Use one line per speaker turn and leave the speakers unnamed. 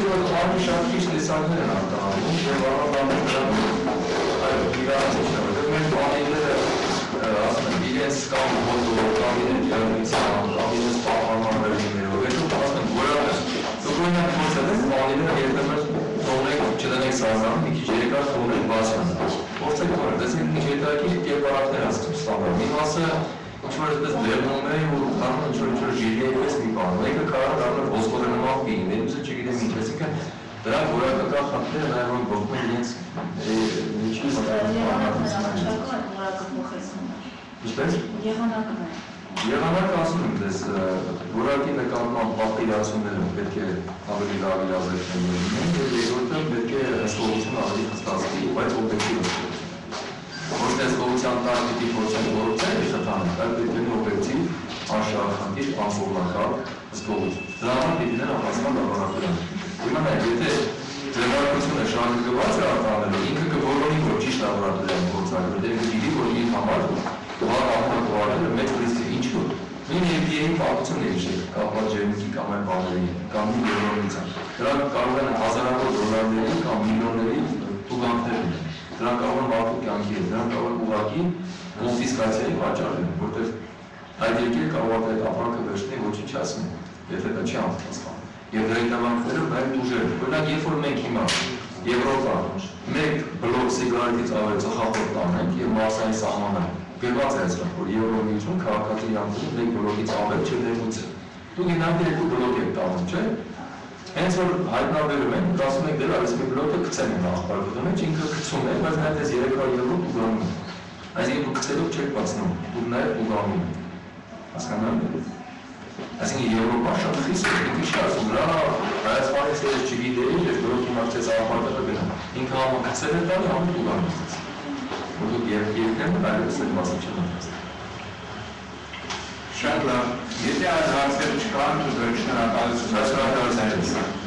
որ անի շատ քիչ տեսակներ են արտահայտվում, եւ առանց այո, իրականություն, որտեղ մեր բանիները ասում են իրենց կամ ֆոտո, կամ իրենց ջերմության, կամ իրենց պահպանման ռեժիմներով, հետո ասում են որակը դուք փորձել եք բանիները երբեմն թողնեք, չդնեք սարանում, մի քիչ երկար թողնեք բացան։ Փորձեք թողնել, տեսեք մի քիչ հետաքրքիր կերպարանքներ ասում ստանալ։ Մի մասը ինչ-որ այդպես դերնում է ու դառնում ինչ-որ ժիրիի պես մի բան։ Մեկը կարող է դառնալ ոսկորենման ֆիլմ, մյուսը չգիտեմ ինչ, այսինքն դրանք որակական խնդիրները նաև որ բողոքում են իրենց ինչի Եղանակը ասում եմ դες որակի նկատմամբ պատկերացումները պետք է ավելի լավ իրազեկնեն եւ երկրորդը պետք է հսկողությունը ավելի խստացվի, բայց օբյեկտիվ ոչ թե հսկողության տակ պիտի փորձեն կոռուպցիան շտանել, այլ պետք է օբյեկտիվ, անշահախնդիր, անսովորական հսկողություն։ Դրա համար պիտի լինեն ապաստան լաբորատորիան։ Հիմա եթե ձեռնարկությունը շահագրգռված է արտահանելու, ինքը կորոնի որ ճիշտ լաբորատորիան գործարկել, դեռ գիտի որ իր համար համակարգը մեծ ռիսկ է, ինչու՞։ Նույն FDA-ի պատմությունն է իշել, կապված ջերմուկի կամ այլ բաների, կամ մի երրորդության։ Դրանք կարող են հազարավոր դոլարների կամ միլիոնների տուգանքներ լինեն։ Դրանք կարող են մարդու կյանքի են, դրանք կարող են ուղղակի կոնֆիսկացիայի պատճառ լինեն, որտեղ այդ երկիրը կարող է այդ ապրանքը վերցնի ոչնչացնի, եթե դա չի անպատասխանում։ Եվ դրա հետևանքները նաև դժվար են։ Օրինակ, երբ որ մենք հիմա Եվրոպա մեկ բլոկ սիգարետից ավել ծխախոտ տանենք եւ մարսային սահմանը գրված է այսօր, որ Եվրոմիություն քաղաքացի յանքում մեկ բլոկից ավել չդեղուցը։ Դուք ինքնավար երկու բլոկ եք տանում, չէ՞։ Հենց որ հայտնաբերում են, ասում եք դեռ այս մի բլոկը գցեն են աղբարկոդի մեջ, ինքը գցում է, բայց նաև այս 300 եվրո տուգանում է։ Այսինքն դուք գցելով չեք բացնում, դուք նաև տուգանում եք։ Հասկանա՞լ։ Այսինքն Եվրոպան շատ խիստ է, ինքը չի ասում, դրա Հայաստանից ես չգիտեի, ես բլոկի մարտից աղբարկոդը գնում։ Ինքը համը գցել է տալի, համը տուգանում է։ Որ դուք երկրներն այլևս այդ մասը չեն ունեցել։
Շատ լավ, եթե այդ հարցերը չկան, դուք շնորհակալություն։